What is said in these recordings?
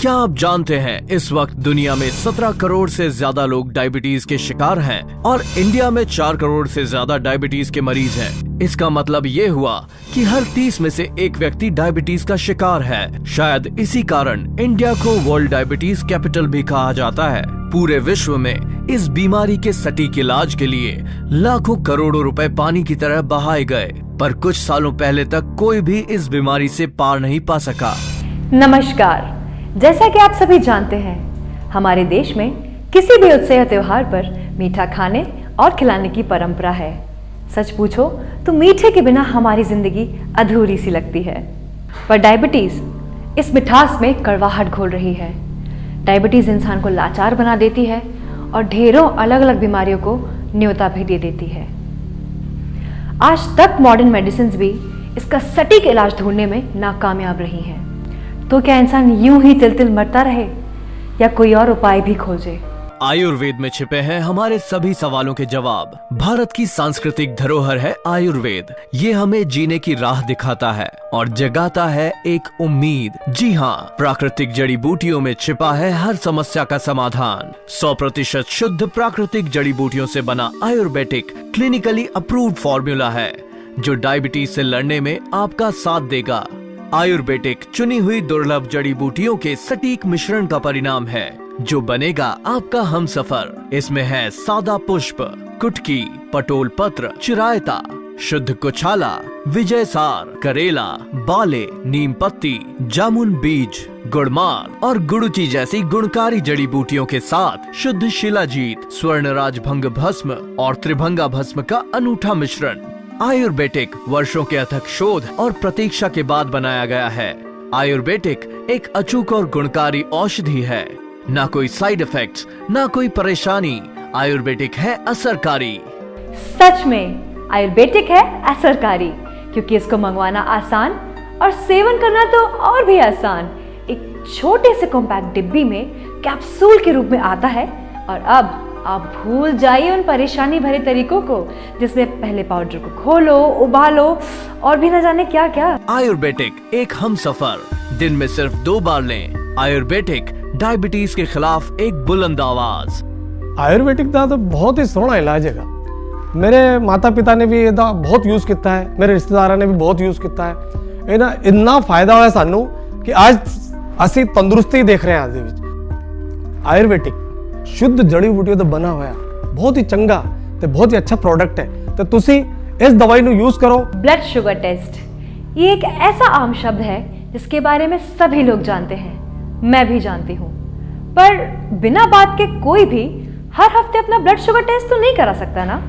क्या आप जानते हैं इस वक्त दुनिया में 17 करोड़ से ज्यादा लोग डायबिटीज के शिकार हैं और इंडिया में 4 करोड़ से ज्यादा डायबिटीज के मरीज हैं। इसका मतलब ये हुआ कि हर 30 में से एक व्यक्ति डायबिटीज का शिकार है। शायद इसी कारण इंडिया को वर्ल्ड डायबिटीज कैपिटल भी कहा जाता है। पूरे विश्व में इस बीमारी के सटीक इलाज के लिए लाखों करोड़ों रुपए पानी की तरह बहाए गए, पर कुछ सालों पहले तक कोई भी इस बीमारी से पार नहीं पा सका। नमस्कार। जैसा कि आप सभी जानते हैं, हमारे देश में किसी भी उत्सव या त्योहार पर मीठा खाने और खिलाने की परंपरा है। सच पूछो तो मीठे के बिना हमारी जिंदगी अधूरी सी लगती है। पर डायबिटीज इस मिठास में कड़वाहट घोल रही है। डायबिटीज इंसान को लाचार बना देती है और ढेरों अलग अलग बीमारियों को न्योता भी दे देती है। आज तक मॉडर्न मेडिसिन भी इसका सटीक इलाज ढूंढने में नाकामयाब रही हैं। तो क्या इंसान यूं ही तिल तिल मरता रहे या कोई और उपाय भी खोजे? आयुर्वेद में छिपे हैं हमारे सभी सवालों के जवाब। भारत की सांस्कृतिक धरोहर है आयुर्वेद। ये हमें जीने की राह दिखाता है और जगाता है एक उम्मीद। जी हाँ, प्राकृतिक जड़ी बूटियों में छिपा है हर समस्या का समाधान। 100% शुद्ध प्राकृतिक जड़ी बूटियों से बना आयुर्वेदिक क्लिनिकली अप्रूव्ड फॉर्मूला है जो डायबिटीज से लड़ने में आपका साथ देगा। आयुर्वेदिक चुनी हुई दुर्लभ जड़ी बूटियों के सटीक मिश्रण का परिणाम है जो बनेगा आपका हमसफर। इसमें है सादा पुष्प, कुटकी, पटोल पत्र, चिरायता, शुद्ध कुछाला, विजय सार, करेला, बाले, नीम पत्ती, जामुन बीज, गुड़मार और गुड़ुची जैसी गुणकारी जड़ी बूटियों के साथ शुद्ध शिलाजीत, स्वर्णराज भंग भस्म और त्रिभंगा भस्म का अनूठा मिश्रण। आयुर्वेदिक वर्षों के अथक शोध और प्रतीक्षा के बाद बनाया गया है। आयुर्वेदिक एक अचूक और गुणकारी औषधि है। ना कोई साइड इफेक्ट्स, ना कोई परेशानी। आयुर्वेदिक है असरकारी। सच में आयुर्वेदिक है असरकारी, क्योंकि इसको मंगवाना आसान और सेवन करना तो और भी आसान। एक छोटे से कॉम्पैक्ट डिब्बी में कैप्सूल के रूप में आता है और अब आप भूल जाइए उन परेशानी भरे तरीकों को जिसमें पहले पाउडर को खोलो, उबालो और भी न जाने क्या क्या। आयुर्वेदिक एक हमसफर, दिन में सिर्फ 2 बार लें। आयुर्वेदिक डायबिटीज के खिलाफ एक बुलंद आवाज। आयुर्वेदिक दा तो बहुत ही सोहना इलाज है। मेरे माता पिता ने भी ਇਹਦਾ बहुत यूज किया है, मेरे रिश्तेदारों ने भी बहुत यूज किया है। ਇਹ ਨਾ ਇੰਨਾ फायदा होया सानू कि आज ਅਸੀਂ तंदुरुस्ती देख रहे हैं। आज ਦੇ ਵਿੱਚ आयुर्वेदिक शुद्ध जड़ी बूटियों तो बना हुआ बहुत ही चंगा ते बहुत ही अच्छा प्रोडक्ट है। तो तुसी इस दवाई नु यूज करो। ब्लड शुगर टेस्ट ये एक ऐसा आम शब्द है जिसके बारे में सभी लोग जानते हैं, मैं भी जानती हूँ। पर बिना बात के कोई भी हर हफ्ते अपना ब्लड शुगर टेस्ट तो नहीं करा सकता ना।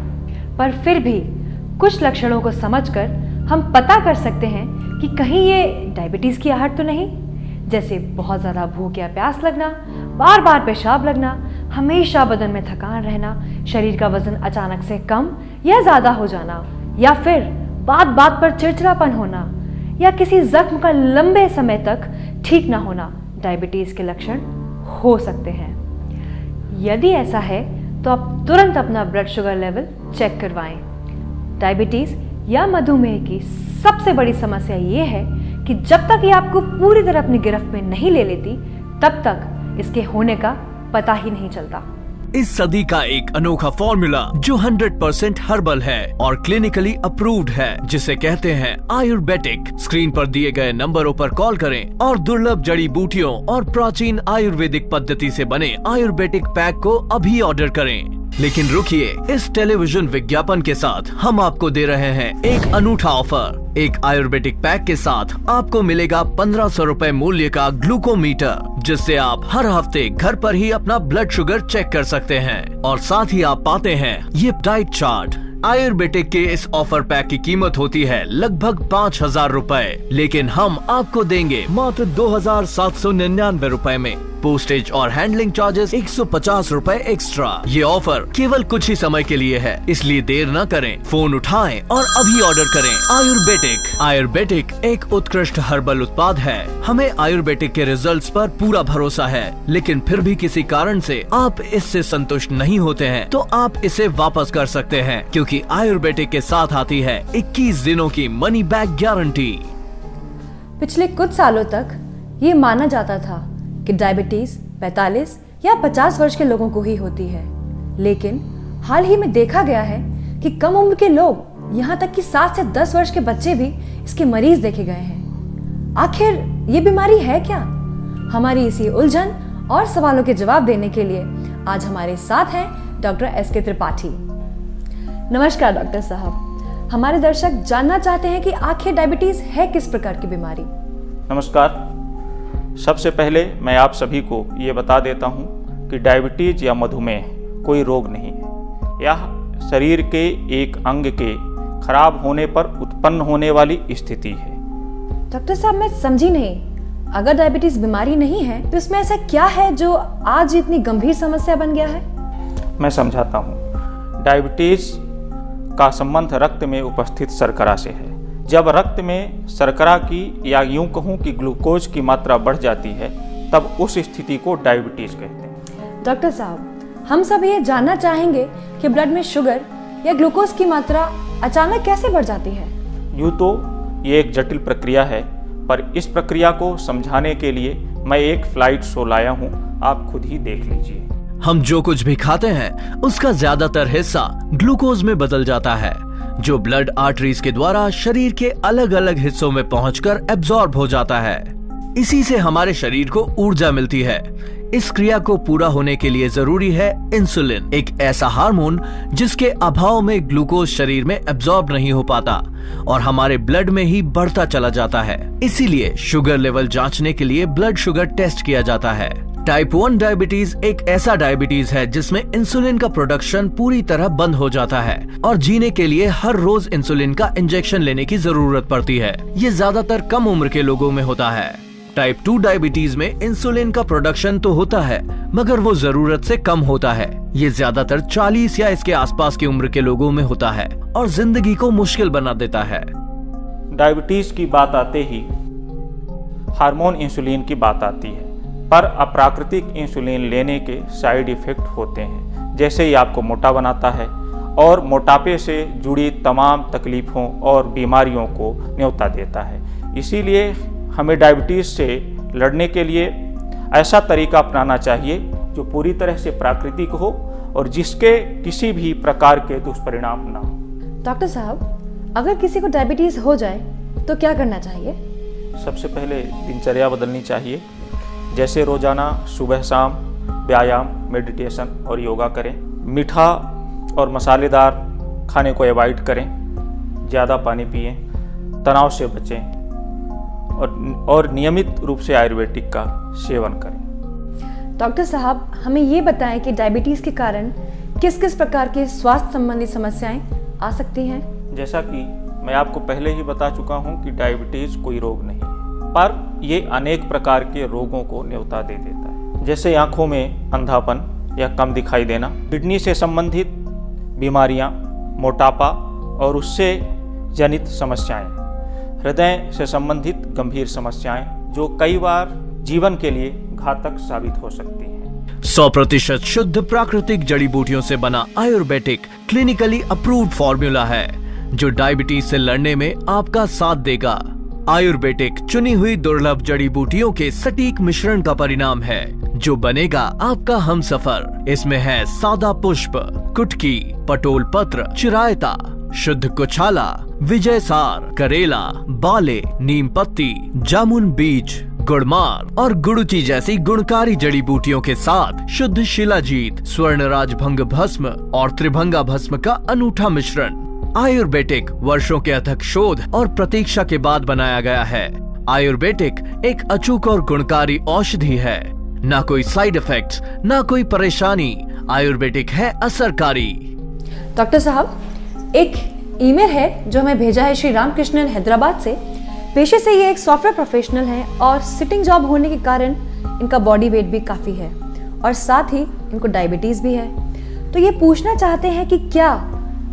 पर फिर भी कुछ लक्षणों को समझकर हम पता कर सकते हैं कि कहीं ये डायबिटीज की आहट तो नहीं। जैसे बहुत ज्यादा भूख या प्यास लगना, बार बार पेशाब लगना, हमेशा बदन में थकान रहना, शरीर का वजन अचानक से कम या ज्यादा हो जाना, या फिर बात बात पर चिड़चिड़ापन होना, या किसी जख्म का लंबे समय तक ठीक ना होना डायबिटीज के लक्षण हो सकते हैं। यदि ऐसा है तो आप तुरंत अपना ब्लड शुगर लेवल चेक करवाएं। डायबिटीज या मधुमेह की सबसे बड़ी समस्या ये है कि जब तक ये आपको पूरी तरह अपनी गिरफ्त में नहीं ले लेती, तब तक इसके होने का पता ही नहीं चलता। इस सदी का एक अनोखा फॉर्मूला जो 100% हर्बल है और क्लिनिकली अप्रूव्ड है, जिसे कहते हैं आयुर्वेदिक। स्क्रीन पर दिए गए नंबरों पर कॉल करें और दुर्लभ जड़ी बूटियों और प्राचीन आयुर्वेदिक पद्धति से बने आयुर्वेदिक पैक को अभी ऑर्डर करें। लेकिन रुकिए, इस टेलीविजन विज्ञापन के साथ हम आपको दे रहे हैं एक अनूठा ऑफर। एक आयुर्वेदिक पैक के साथ आपको मिलेगा 1500 रुपए मूल्य का ग्लूकोमीटर, जिससे आप हर हफ्ते घर पर ही अपना ब्लड शुगर चेक कर सकते हैं। और साथ ही आप पाते हैं ये डाइट चार्ट। आयुर्वेदिक के इस ऑफर पैक की कीमत होती है लगभग 5000 रुपए, लेकिन हम आपको देंगे मात्र 2799 रुपए में। पोस्टेज और हैंडलिंग चार्जेस 150 रुपए एक्स्ट्रा। ये ऑफर केवल कुछ ही समय के लिए है, इसलिए देर न करें, फोन उठाएं और अभी ऑर्डर करें। आयुर्वेदिक। आयुर्वेदिक एक उत्कृष्ट हर्बल उत्पाद है। हमें आयुर्वेदिक के रिजल्ट्स पर पूरा भरोसा है, लेकिन फिर भी किसी कारण से आप इससे संतुष्ट नहीं होते हैं तो आप इसे वापस कर सकते हैं, क्योंकि आयुर्वेदिक के साथ आती है 21 दिनों की मनी बैक गारंटी। पिछले कुछ सालों तक ये माना जाता था कि डायबिटीज़ 45 या 50 वर्ष के लोगों को ही होती है, लेकिन हाल ही में देखा गया है कि कम उम्र के लोग, यहाँ तक कि 7 से 10 वर्ष के बच्चे भी इसके मरीज देखे गए हैं। आखिर ये बीमारी है क्या? हमारी इसी उलझन और सवालों के जवाब देने के लिए आज हमारे साथ हैं डॉक्टर एस.के. त्रिपाठी। नमस्कार डॉक्टर साहब। हमारे दर्शक जानना चाहते हैं कि आखिर डायबिटीज है किस प्रकार की बीमारी? नमस्कार। सबसे पहले मैं आप सभी को ये बता देता हूँ कि डायबिटीज या मधुमेह कोई रोग नहीं है। यह शरीर के एक अंग के खराब होने पर उत्पन्न होने वाली स्थिति है। डॉक्टर साहब, मैं समझी नहीं। अगर डायबिटीज बीमारी नहीं है तो इसमें ऐसा क्या है जो आज इतनी गंभीर समस्या बन गया है? मैं समझाता हूँ। डायबिटीज का संबंध रक्त में उपस्थित शर्करा से है। जब रक्त में शर्करा की या यूं कहूं कि ग्लूकोज की मात्रा बढ़ जाती है, तब उस स्थिति को डायबिटीज कहते हैं। डॉक्टर साहब, हम सब ये जानना चाहेंगे कि ब्लड में शुगर या ग्लूकोज की मात्रा अचानक कैसे बढ़ जाती है? यूं तो ये एक जटिल प्रक्रिया है, पर इस प्रक्रिया को समझाने के लिए मैं एक फ्लाइट शो लाया हूँ, आप खुद ही देख लीजिए। हम जो कुछ भी खाते हैं उसका ज्यादातर हिस्सा ग्लूकोज में बदल जाता है, जो ब्लड आर्टरीज के द्वारा शरीर के अलग अलग हिस्सों में पहुंचकर एब्जॉर्ब हो जाता है। इसी से हमारे शरीर को ऊर्जा मिलती है। इस क्रिया को पूरा होने के लिए जरूरी है इंसुलिन, एक ऐसा हार्मोन जिसके अभाव में ग्लूकोज शरीर में एब्जॉर्ब नहीं हो पाता और हमारे ब्लड में ही बढ़ता चला जाता है। इसीलिए शुगर लेवल जांचने के लिए ब्लड शुगर टेस्ट किया जाता है। टाइप 1 डायबिटीज एक ऐसा डायबिटीज है जिसमें इंसुलिन का प्रोडक्शन पूरी तरह बंद हो जाता है और जीने के लिए हर रोज इंसुलिन का इंजेक्शन लेने की जरूरत पड़ती है। ये ज्यादातर कम उम्र के लोगों में होता है। टाइप 2 डायबिटीज में इंसुलिन का प्रोडक्शन तो होता है, मगर वो जरूरत से कम होता है। ये ज्यादातर 40 या इसके आसपास की उम्र के लोगों में होता है और जिंदगी को मुश्किल बना देता है। डायबिटीज की बात आते ही हार्मोन इंसुलिन की बात आती है, पर अप्राकृतिक इंसुलिन लेने के साइड इफेक्ट होते हैं, जैसे ही आपको मोटा बनाता है और मोटापे से जुड़ी तमाम तकलीफों और बीमारियों को न्योता देता है। इसीलिए हमें डायबिटीज से लड़ने के लिए ऐसा तरीका अपनाना चाहिए जो पूरी तरह से प्राकृतिक हो और जिसके किसी भी प्रकार के दुष्परिणाम ना हो। डॉक्टर साहब, अगर किसी को डायबिटीज हो जाए तो क्या करना चाहिए? सबसे पहले दिनचर्या बदलनी चाहिए, जैसे रोजाना सुबह शाम व्यायाम, मेडिटेशन और योगा करें। मीठा और मसालेदार खाने को अवॉइड करें, ज़्यादा पानी पिएं, तनाव से बचें और नियमित रूप से आयुर्वेदिक का सेवन करें। डॉक्टर साहब, हमें ये बताएं कि डायबिटीज के कारण किस किस प्रकार की स्वास्थ्य संबंधी समस्याएं आ सकती हैं? जैसा कि मैं आपको पहले ही बता चुका हूं कि डायबिटीज कोई रोग नहीं है, पर ये अनेक प्रकार के रोगों को न्योता दे देता है, जैसे आंखों में अंधापन या कम दिखाई देना, किडनी से संबंधित बीमारियां, मोटापा और उससे जनित समस्याएं, हृदय से संबंधित गंभीर समस्याएं जो कई बार जीवन के लिए घातक साबित हो सकती हैं। 100% शुद्ध प्राकृतिक जड़ी बूटियों से बना आयुर्वेदिक क्लिनिकली अप्रूव्ड फॉर्मूला है जो डायबिटीज से लड़ने में आपका साथ देगा। आयुर्वेदिक चुनी हुई दुर्लभ जड़ी बूटियों के सटीक मिश्रण का परिणाम है जो बनेगा आपका हमसफर। इसमें है सादा पुष्प, कुटकी, पटोल पत्र, चिरायता, शुद्ध कुछाला, विजय सार, करेला, बाले, नीम पत्ती, जामुन बीज, गुड़मार और गुड़ची जैसी गुणकारी जड़ी बूटियों के साथ शुद्ध शिलाजीत, स्वर्णराज भंग भस्म और त्रिभंगा भस्म का अनूठा मिश्रण। आयुर्वेदिक वर्षों के अथक शोध और प्रतीक्षा के बाद बनाया गया है। आयुर्वेदिक एक अचूक और गुणकारी औषधि है, ना कोई साइड इफेक्ट्स, ना कोई परेशानी। आयुर्वेदिक है असरकारी। डॉक्टर साहब, एक ईमेल है जो हमें भेजा है श्री रामकृष्णन हैदराबाद से। पेशे से ये एक सॉफ्टवेयर प्रोफेशनल हैं और सिटिंग जॉब होने के कारण इनका बॉडी वेट भी काफ़ी है और साथ ही इनको डायबिटीज़ भी है। तो ये पूछना चाहते हैं कि क्या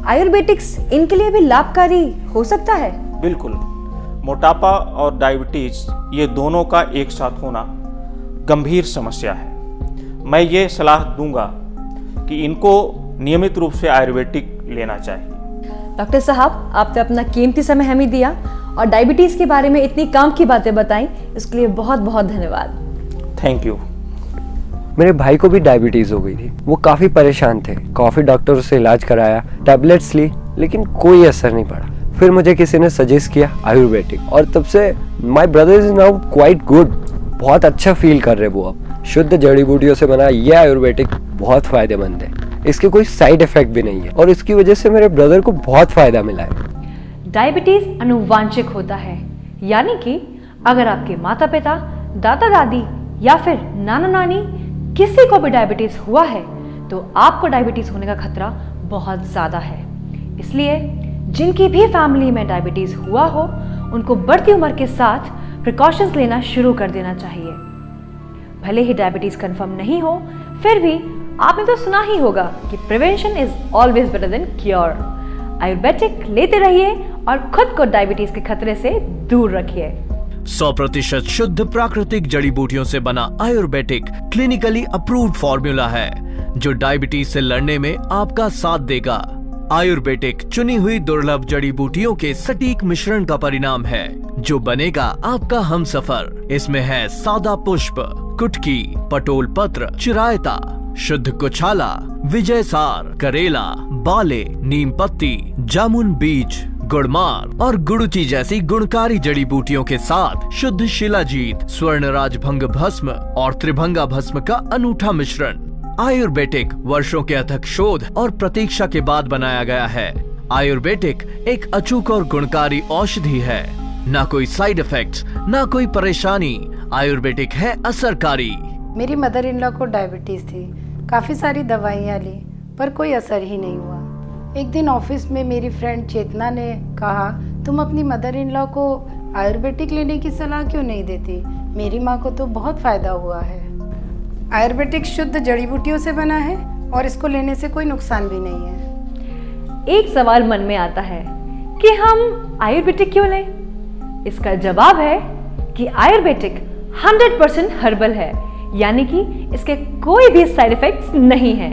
आयुर्वेदिक्स इनके लिए भी लाभकारी हो सकता है? बिल्कुल। मोटापा और डायबिटीज ये दोनों का एक साथ होना गंभीर समस्या है। मैं ये सलाह दूंगा कि इनको नियमित रूप से आयुर्वेदिक लेना चाहिए। डॉक्टर साहब, आपने अपना कीमती समय हमें दिया और डायबिटीज़ के बारे में इतनी काम की बातें बताई, इसके लिए बहुत बहुत धन्यवाद। Thank you. मेरे भाई को भी डायबिटीज़ हो गई थी। वो काफ़ी परेशान थे, काफ़ी डॉक्टरों से इलाज कराया, टैबलेट्स ली, लेकिन कोई असर नहीं पड़ा। फिर मुझे किसी ने सजेस्ट किया आयुर्वेदिक, और तब से my brother is now quite good. बहुत अच्छा फील कर रहे वो अब। शुद्ध जड़ी बूटियों से बना ये आयुर्वेदिक बहुत फ़ायदेमंद है। इसके कोई साइड इफ़ेक्ट भी नहीं है और इसकी वजह से मेरे ब्रदर को बहुत फ़ायदा मिला है। डायबिटीज अनुवांशिक होता है, यानी कि अगर आपके माता पिता, दादा दादी या फिर नाना नानी किसी को भी डायबिटीज हुआ है तो आपको डायबिटीज होने का खतरा बहुत ज़्यादा है। इसलिए जिनकी भी फैमिली में डायबिटीज हुआ हो उनको बढ़ती उम्र के साथ प्रिकॉशंस लेना शुरू कर देना चाहिए। भले ही डायबिटीज कंफर्म नहीं हो, फिर भी आपने तो सुना ही होगा कि prevention is always better than cure. Ayurvedic लेते रहिए और खुद को डायबिटीज के खतरे से दूर रखिए। 100% शुद्ध प्राकृतिक जड़ी बूटियों से बना आयुर्वेदिक क्लिनिकली अप्रूव्ड फॉर्मूला है जो डायबिटीज से लड़ने में आपका साथ देगा। आयुर्वेदिक चुनी हुई दुर्लभ जड़ी बूटियों के सटीक मिश्रण का परिणाम है जो बनेगा आपका हमसफर। इसमें है सादा पुष्प, कुटकी, पटोल पत्र, चिरायता, शुद्ध कुछाला, विजयसार, करेला, बाले, नीम पत्ती, जामुन बीज, गुड़मार और गुड़ुची जैसी गुणकारी जड़ी बूटियों के साथ शुद्ध शिलाजीत, स्वर्णराज भंग भस्म और त्रिभंगा भस्म का अनूठा मिश्रण। आयुर्वेदिक वर्षों के अथक शोध और प्रतीक्षा के बाद बनाया गया है। आयुर्वेदिक एक अचूक और गुणकारी औषधि है। ना कोई साइड इफेक्ट्स, ना कोई परेशानी। आयुर्वेदिक है असरकारी। मेरी मदर इन लॉ को डायबिटीज़ थी, काफ़ी सारी दवाइयाँ ली पर कोई असर ही नहीं हुआ। एक दिन ऑफिस में मेरी फ्रेंड चेतना ने कहा, तुम अपनी मदर इन लॉ को आयुर्वेदिक लेने की सलाह क्यों नहीं देती? मेरी माँ को तो बहुत फ़ायदा हुआ है। आयुर्वेदिक शुद्ध जड़ी बूटियों से बना है और इसको लेने से कोई नुकसान भी नहीं है। एक सवाल मन में आता है कि हम आयुर्वेदिक क्यों लें? इसका जवाब है कि आयुर्वेदिक 100% हर्बल है, यानी कि इसके कोई भी साइड इफेक्ट्स नहीं है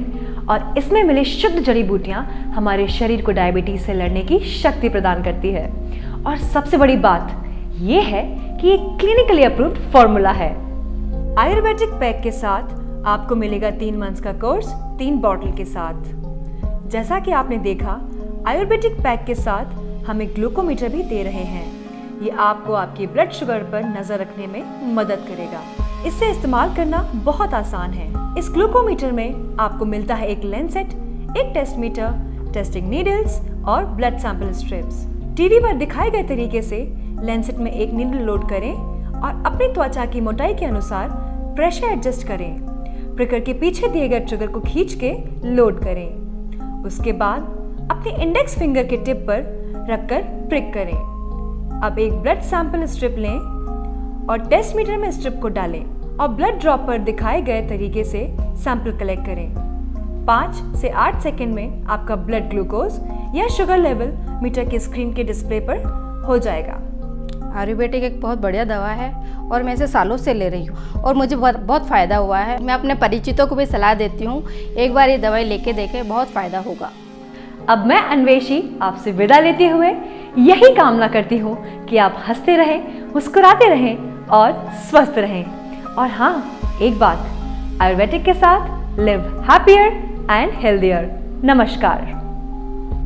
और इसमें मिली शुद्ध जड़ी बूटियां हमारे शरीर को डायबिटीज से लड़ने की शक्ति प्रदान करती है। और सबसे बड़ी बात यह है कि ये क्लिनिकली अप्रूव्ड फॉर्मूला है। आयुर्वेदिक पैक के साथ आपको मिलेगा 3 मंथ्स का कोर्स 3 बॉटल के साथ। जैसा कि आपने देखा, आयुर्वेदिक पैक के साथ हम एक ग्लूकोमीटर भी दे रहे हैं। ये आपको आपकी ब्लड शुगर पर नजर रखने में मदद करेगा। इसे इस्तेमाल करना बहुत आसान है। इस ग्लूकोमीटर में आपको मिलता है एक लेंसेट, एक टेस्ट मीटर, टेस्टिंग नीडल्स और ब्लड सैंपल स्ट्रिप्स। टीवी पर दिखाए गए तरीके से लेंसेट में एक नीडल लोड करें और अपनी त्वचा की मोटाई के अनुसार प्रेशर एडजस्ट करें। प्रिकर के पीछे दिए गए ट्रिगर को खींच के लोड करें। उसके बाद अपनी इंडेक्स फिंगर के टिप पर रखकर प्रिक करें। अब एक ब्लड सैंपल स्ट्रिप लें और टेस्ट मीटर में स्ट्रिप को डालें और ब्लड ड्रॉप पर दिखाए गए तरीके से सैंपल कलेक्ट करें। 5 से 8 सेकंड में आपका ब्लड ग्लूकोज या शुगर लेवल मीटर की स्क्रीन के डिस्प्ले पर हो जाएगा। आयुर्वेदिक एक बहुत बढ़िया दवा है और मैं इसे सालों से ले रही हूँ और मुझे बहुत फ़ायदा हुआ है। मैं अपने परिचितों को भी सलाह देती हूँ, एक बार ये दवाई लेके देखें, बहुत फ़ायदा होगा। अब मैं अन्वेषी आपसे विदा लेते हुए यही कामना करती हूँ कि आप हंसते रहें, मुस्कुराते रहें और स्वस्थ रहें। और हाँ, एक बात, आयुर्वेदिक के साथ लिव हैप्पियर एंड हेल्दियर। नमस्कार।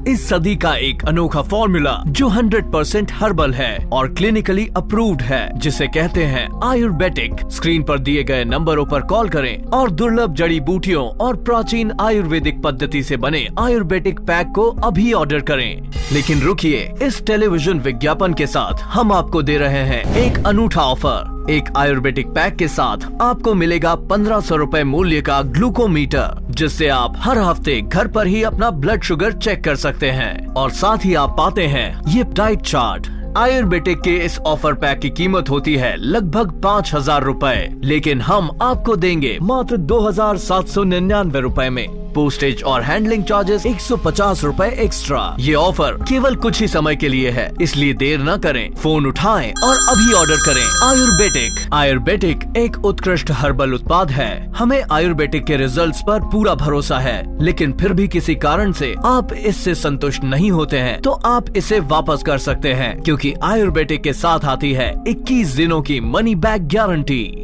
इस सदी का एक अनोखा फॉर्मूला जो 100% हर्बल है और क्लिनिकली अप्रूव्ड है, जिसे कहते हैं आयुर्वेदिक। स्क्रीन पर दिए गए नंबरों पर कॉल करें और दुर्लभ जड़ी बूटियों और प्राचीन आयुर्वेदिक पद्धति से बने आयुर्वेदिक पैक को अभी ऑर्डर करें। लेकिन रुकिए, इस टेलीविजन विज्ञापन के साथ हम आपको दे रहे हैं एक अनूठा ऑफर। एक आयुर्वेदिक पैक के साथ आपको मिलेगा 1500 रुपए मूल्य का ग्लूकोमीटर, जिससे आप हर हफ्ते घर पर ही अपना ब्लड शुगर चेक कर सकते हैं। और साथ ही आप पाते हैं ये डाइट चार्ट। आयुर्वेदिक के इस ऑफर पैक की कीमत होती है लगभग 5000 रुपए, लेकिन हम आपको देंगे मात्र 2799 रुपए में। पोस्टेज और हैंडलिंग चार्जेस 150 रुपए एक्स्ट्रा। ये ऑफर केवल कुछ ही समय के लिए है, इसलिए देर न करें, फोन उठाएं और अभी ऑर्डर करें। आयुर्वेदिक। आयुर्वेदिक एक उत्कृष्ट हर्बल उत्पाद है। हमें आयुर्वेदिक के रिजल्ट्स पर पूरा भरोसा है, लेकिन फिर भी किसी कारण से आप इससे संतुष्ट नहीं होते हैं तो आप इसे वापस कर सकते हैं, क्योंकि आयुर्वेदिक के साथ आती है 21 दिनों की मनी बैक गारंटी।